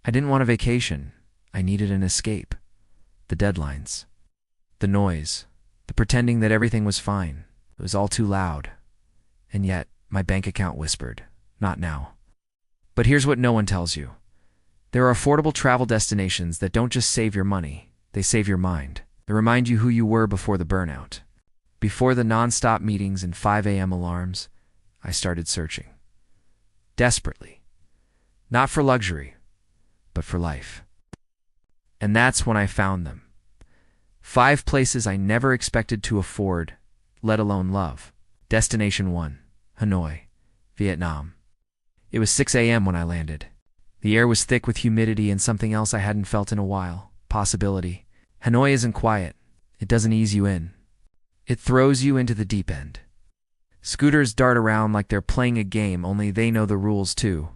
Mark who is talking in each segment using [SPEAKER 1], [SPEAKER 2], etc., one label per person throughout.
[SPEAKER 1] I didn't want a vacation. I needed an escape. The deadlines. The noise. The pretending that everything was fine. It was all too loud. And yet, my bank account whispered, "Not now." But here's what no one tells you. There are affordable travel destinations that don't just save your money, they save your mind. They remind you who you were before the burnout. Before the non-stop meetings and 5 a.m. alarms, I started searching. Desperately. Not for luxury, but for life. And that's when I found them. 5 places I never expected to afford, let alone love. Destination 1, Hanoi, Vietnam. It was 6 a.m. when I landed. The air was thick with humidity and something else I hadn't felt in a while, possibility. Hanoi isn't quiet. It doesn't ease you in. It throws you into the deep end. Scooters dart around like they're playing a game, only they know the rules too.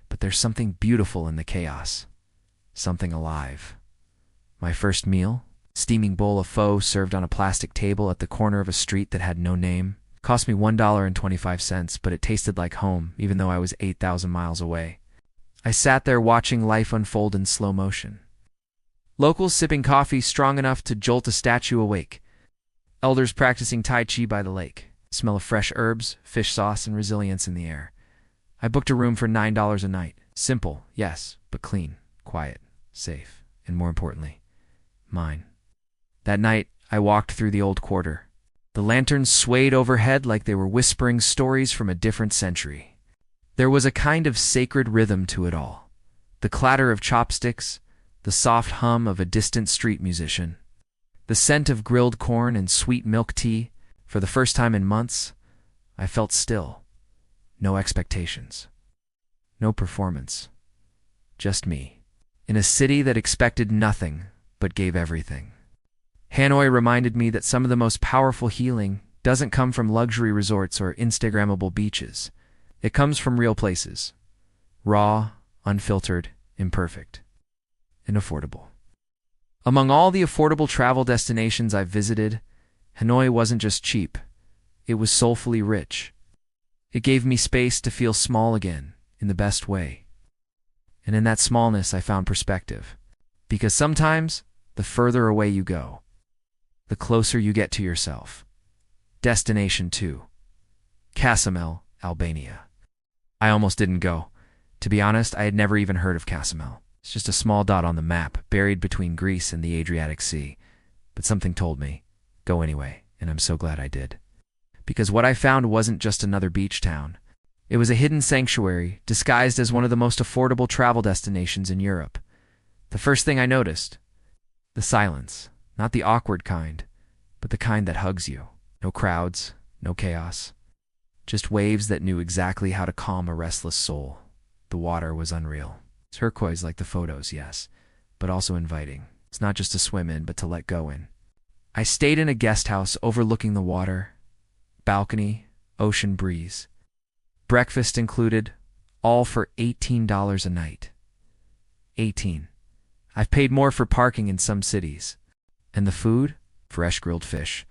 [SPEAKER 1] But there's something beautiful in the chaos. Something alive. My first meal, steaming bowl of pho served on a plastic table at the corner of a street that had no name, cost me $1.25, but it tasted like home, even though I was 8,000 miles away. I sat there watching life unfold in slow motion. Locals sipping coffee strong enough to jolt a statue awake. Elders practicing Tai Chi by the lake. Smell of fresh herbs, fish sauce, and resilience in the air. I booked a room for $9 a night. Simple, yes, but clean, quiet, safe, and more importantly, mine. That night, I walked through the old quarter. The lanterns swayed overhead like they were whispering stories from a different century. There was a kind of sacred rhythm to it all. The clatter of chopsticks, the soft hum of a distant street musician, the scent of grilled corn and sweet milk tea. For the first time in months, I felt still. No expectations. No performance. Just me. In a city that expected nothing, but gave everything. Hanoi reminded me that some of the most powerful healing doesn't come from luxury resorts or Instagrammable beaches. It comes from real places. Raw, unfiltered, imperfect, and affordable. Among all the affordable travel destinations I've visited, Hanoi wasn't just cheap. It was soulfully rich. It gave me space to feel small again, in the best way. And in that smallness, I found perspective. Because sometimes, the further away you go, the closer you get to yourself. Destination 2. Ksamil, Albania. I almost didn't go. To be honest, I had never even heard of Ksamil. It's just a small dot on the map, buried between Greece and the Adriatic Sea. But something told me, go anyway, and I'm so glad I did. Because what I found wasn't just another beach town. It was a hidden sanctuary, disguised as one of the most affordable travel destinations in Europe. The first thing I noticed, the silence. Not the awkward kind, but the kind that hugs you. No crowds, no chaos. Just waves that knew exactly how to calm a restless soul. The water was unreal. Turquoise like the photos, yes, but also inviting. It's not just to swim in, but to let go in. I stayed in a guest house overlooking the water. Balcony, ocean breeze. Breakfast included, all for $18 a night. 18. I've paid more for parking in some cities. And the food? Fresh grilled fish,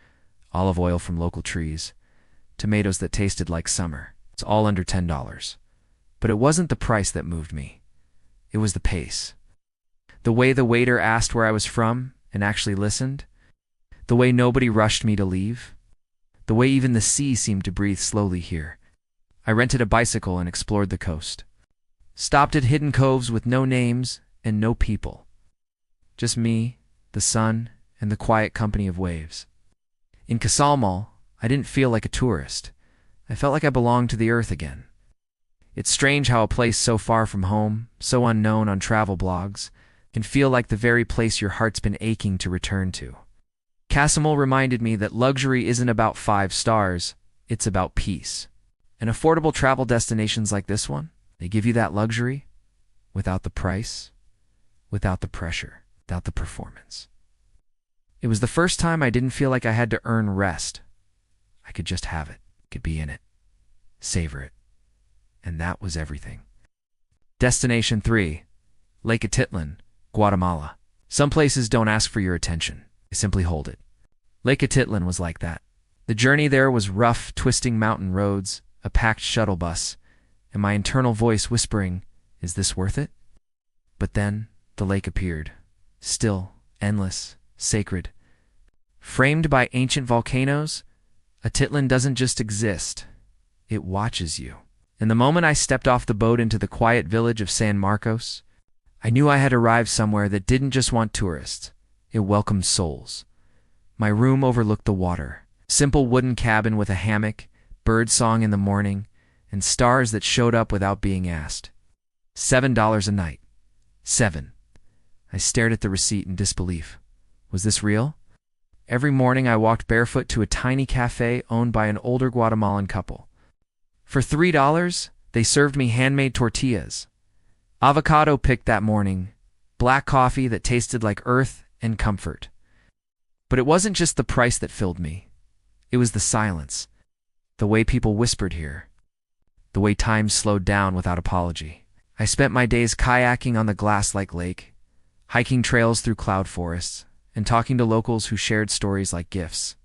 [SPEAKER 1] olive oil from local trees, tomatoes that tasted like summer. It's all under $10. But it wasn't the price that moved me. It was the pace. The way the waiter asked where I was from and actually listened. The way nobody rushed me to leave. The way even the sea seemed to breathe slowly here. I rented a bicycle and explored the coast. Stopped at hidden coves with no names and no people. Just me, the sun, and the quiet company of waves. In Ksamil, I didn't feel like a tourist. I felt like I belonged to the earth again. It's strange how a place so far from home, so unknown on travel blogs, can feel like the very place your heart's been aching to return to. Ksamil reminded me that luxury isn't about 5 stars, it's about peace. And affordable travel destinations like this one, they give you that luxury without the price, without the pressure, without the performance. It was the first time I didn't feel like I had to earn rest. I could just have it, could be in it, savor it. And that was everything. Destination 3, Lake Atitlán, Guatemala. Some places don't ask for your attention, they simply hold it. Lake Atitlán was like that. The journey there was rough, twisting mountain roads, a packed shuttle bus, and my internal voice whispering, "Is this worth it?" But then the lake appeared, still, endless, sacred. Framed by ancient volcanoes, Atitlán doesn't just exist, it watches you. And the moment I stepped off the boat into the quiet village of San Marcos, I knew I had arrived somewhere that didn't just want tourists, it welcomed souls. My room overlooked the water, simple wooden cabin with a hammock, bird song in the morning, and stars that showed up without being asked. $7 a night. 7. I stared at the receipt in disbelief. Was this real? Every morning I walked barefoot to a tiny cafe owned by an older Guatemalan couple. For $3, they served me handmade tortillas, avocado picked that morning, black coffee that tasted like earth and comfort. But it wasn't just the price that filled me. It was the silence, the way people whispered here, the way time slowed down without apology. I spent my days kayaking on the glass-like lake, hiking trails through cloud forests, and talking to locals who shared stories like gifts.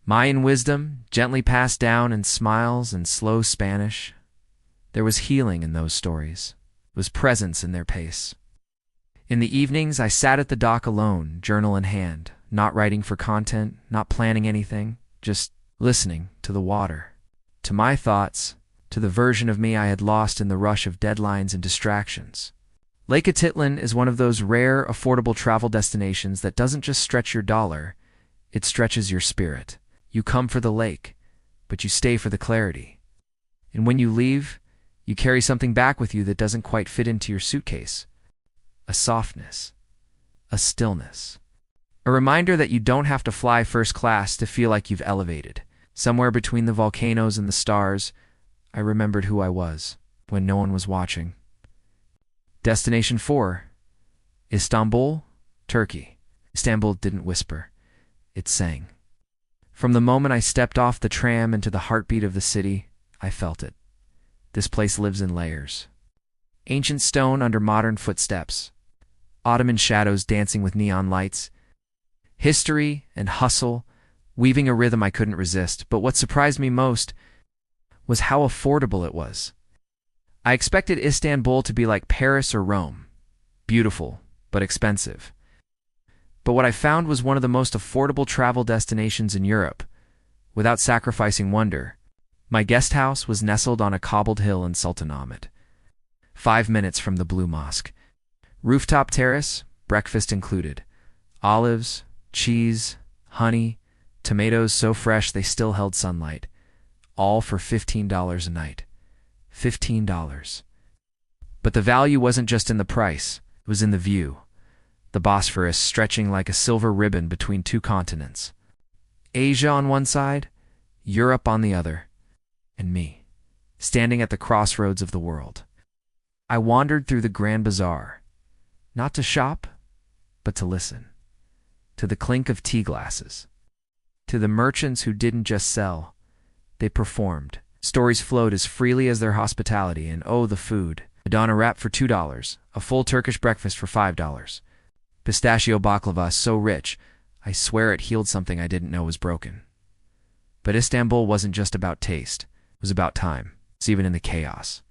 [SPEAKER 1] Mayan wisdom, gently passed down in smiles and slow Spanish. There was healing in those stories. There was presence in their pace. In the evenings, I sat at the dock alone, journal in hand, not writing for content, not planning anything, just listening to the water, to my thoughts, to the version of me I had lost in the rush of deadlines and distractions. Lake Atitlán is one of those rare, affordable travel destinations that doesn't just stretch your dollar, it stretches your spirit. You come for the lake, but you stay for the clarity. And when you leave, you carry something back with you that doesn't quite fit into your suitcase. A softness, a stillness. A reminder that you don't have to fly first class to feel like you've elevated. Somewhere between the volcanoes and the stars, I remembered who I was when no one was watching. Destination 4, Istanbul, Turkey. Istanbul didn't whisper, it sang. From the moment I stepped off the tram into the heartbeat of the city, I felt it. This place lives in layers. Ancient stone under modern footsteps, Ottoman shadows dancing with neon lights, history and hustle, weaving a rhythm I couldn't resist. But what surprised me most was how affordable it was. I expected Istanbul to be like Paris or Rome, beautiful but expensive. But what I found was one of the most affordable travel destinations in Europe, without sacrificing wonder. My guest house was nestled on a cobbled hill in Sultanahmet, 5 minutes from the Blue Mosque. Rooftop terrace, breakfast included. Olives, cheese, honey, tomatoes so fresh they still held sunlight. All for $15 a night. $15. But the value wasn't just in the price, it was in the view. The Bosphorus stretching like a silver ribbon between two continents. Asia on one side, Europe on the other, and me, standing at the crossroads of the world. I wandered through the Grand Bazaar, not to shop, but to listen. To the clink of tea glasses. To the merchants who didn't just sell, they performed. Stories flowed as freely as their hospitality, and oh, the food. Adana wrap for $2, a full Turkish breakfast for $5. Pistachio baklava so rich, I swear it healed something I didn't know was broken. But Istanbul wasn't just about taste, it was about time. It's even in the chaos.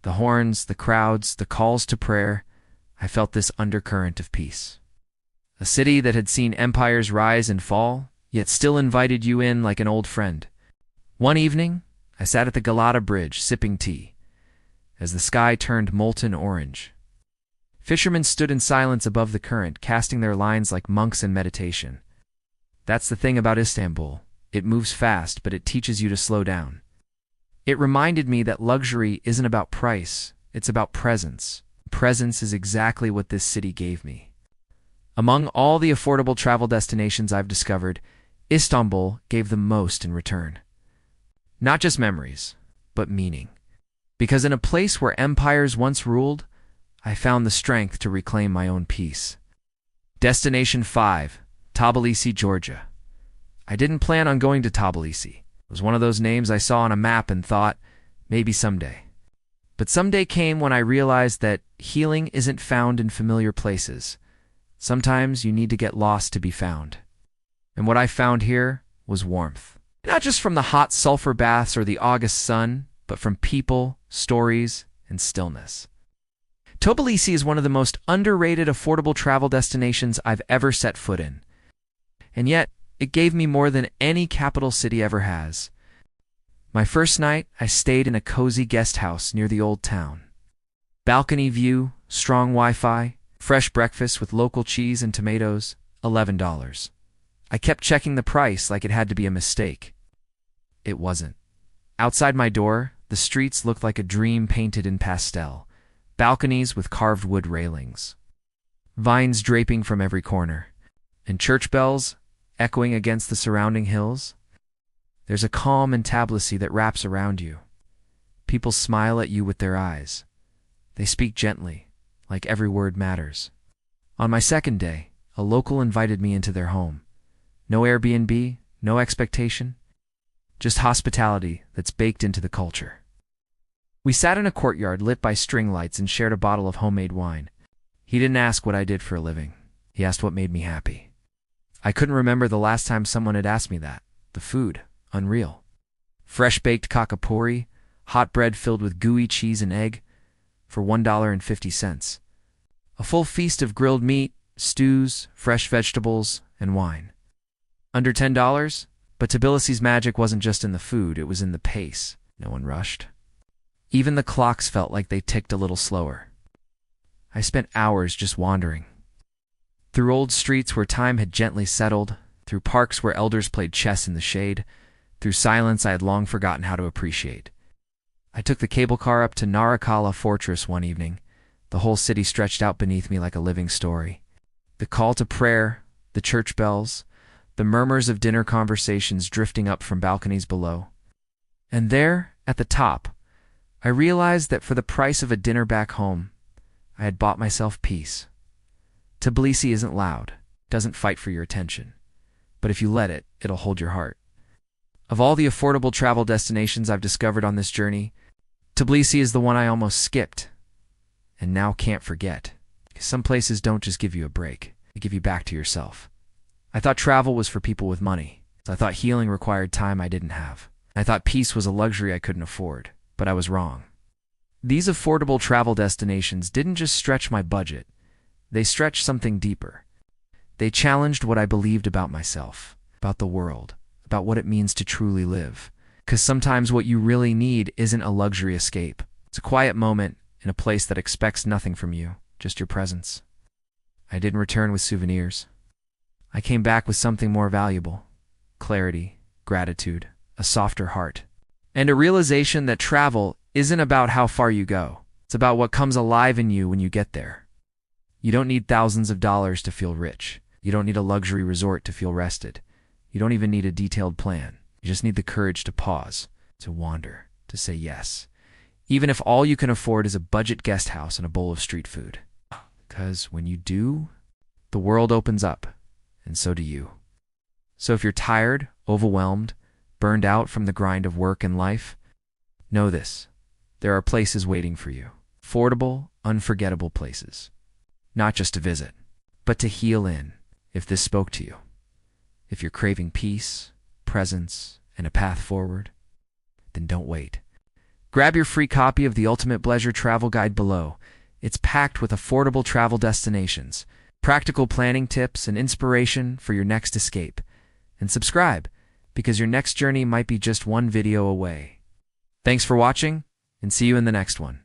[SPEAKER 1] The horns, the crowds, the calls to prayer, I felt this undercurrent of peace. A city that had seen empires rise and fall, yet still invited you in like an old friend. One evening, I sat at the Galata Bridge sipping tea, as the sky turned molten orange. Fishermen stood in silence above the current, casting their lines like monks in meditation. That's the thing about Istanbul. It moves fast, but it teaches you to slow down. It reminded me that luxury isn't about price, it's about presence. Presence is exactly what this city gave me. Among all the affordable travel destinations I've discovered, Istanbul gave the most in return. Not just memories, but meaning. Because in a place where empires once ruled, I found the strength to reclaim my own peace. Destination 5, Tbilisi, Georgia. I didn't plan on going to Tbilisi. It was one of those names I saw on a map and thought, maybe someday. But someday came when I realized that healing isn't found in familiar places. Sometimes you need to get lost to be found. And what I found here was warmth. Not just from the hot sulfur baths or the August sun, but from people, stories, and stillness. Tbilisi is one of the most underrated affordable travel destinations I've ever set foot in. And yet, it gave me more than any capital city ever has. My first night, I stayed in a cozy guest house near the old town. Balcony view, strong Wi-Fi, fresh breakfast with local cheese and tomatoes, $11. I kept checking the price like it had to be a mistake. It wasn't. Outside my door, the streets looked like a dream painted in pastel. Balconies with carved wood railings, vines draping from every corner, and church bells echoing against the surrounding hills. There's a calm in Tbilisi that wraps around you. People smile at you with their eyes. They speak gently, like every word matters. On my second day, a local invited me into their home. No Airbnb, no expectation, just hospitality that's baked into the culture. We sat in a courtyard lit by string lights and shared a bottle of homemade wine. He didn't ask what I did for a living. He asked what made me happy. I couldn't remember the last time someone had asked me that. The food, unreal. Fresh-baked kakapuri, hot bread filled with gooey cheese and egg, for $1.50. A full feast of grilled meat, stews, fresh vegetables, and wine. Under $10, but Tbilisi's magic wasn't just in the food, it was in the pace. No one rushed. Even the clocks felt like they ticked a little slower. I spent hours just wandering. Through old streets where time had gently settled, through parks where elders played chess in the shade, through silence I had long forgotten how to appreciate. I took the cable car up to Narakala Fortress one evening. The whole city stretched out beneath me like a living story. The call to prayer, the church bells, the murmurs of dinner conversations drifting up from balconies below. And there, at the top, I realized that for the price of a dinner back home, I had bought myself peace. Tbilisi isn't loud, doesn't fight for your attention. But if you let it, it'll hold your heart. Of all the affordable travel destinations I've discovered on this journey, Tbilisi is the one I almost skipped, and now can't forget. Some places don't just give you a break, they give you back to yourself. I thought travel was for people with money. I thought healing required time I didn't have. I thought peace was a luxury I couldn't afford. But I was wrong. These affordable travel destinations didn't just stretch my budget, they stretched something deeper. They challenged what I believed about myself, about the world, about what it means to truly live. Because sometimes what you really need isn't a luxury escape. It's a quiet moment in a place that expects nothing from you, just your presence. I didn't return with souvenirs. I came back with something more valuable: clarity, gratitude, a softer heart. And a realization that travel isn't about how far you go. It's about what comes alive in you when you get there. You don't need thousands of dollars to feel rich. You don't need a luxury resort to feel rested. You don't even need a detailed plan. You just need the courage to pause, to wander, to say yes. Even if all you can afford is a budget guest house and a bowl of street food. Because when you do, the world opens up, and so do you. So if you're tired, overwhelmed, burned out from the grind of work and life, know this: there are places waiting for you. Affordable, unforgettable places. Not just to visit, but to heal in, if this spoke to you. If you're craving peace, presence, and a path forward, then don't wait. Grab your free copy of the Ultimate Bleisure Travel Guide below. It's packed with affordable travel destinations, practical planning tips, and inspiration for your next escape. And subscribe, because your next journey might be just one video away. Thanks for watching, and see you in the next one.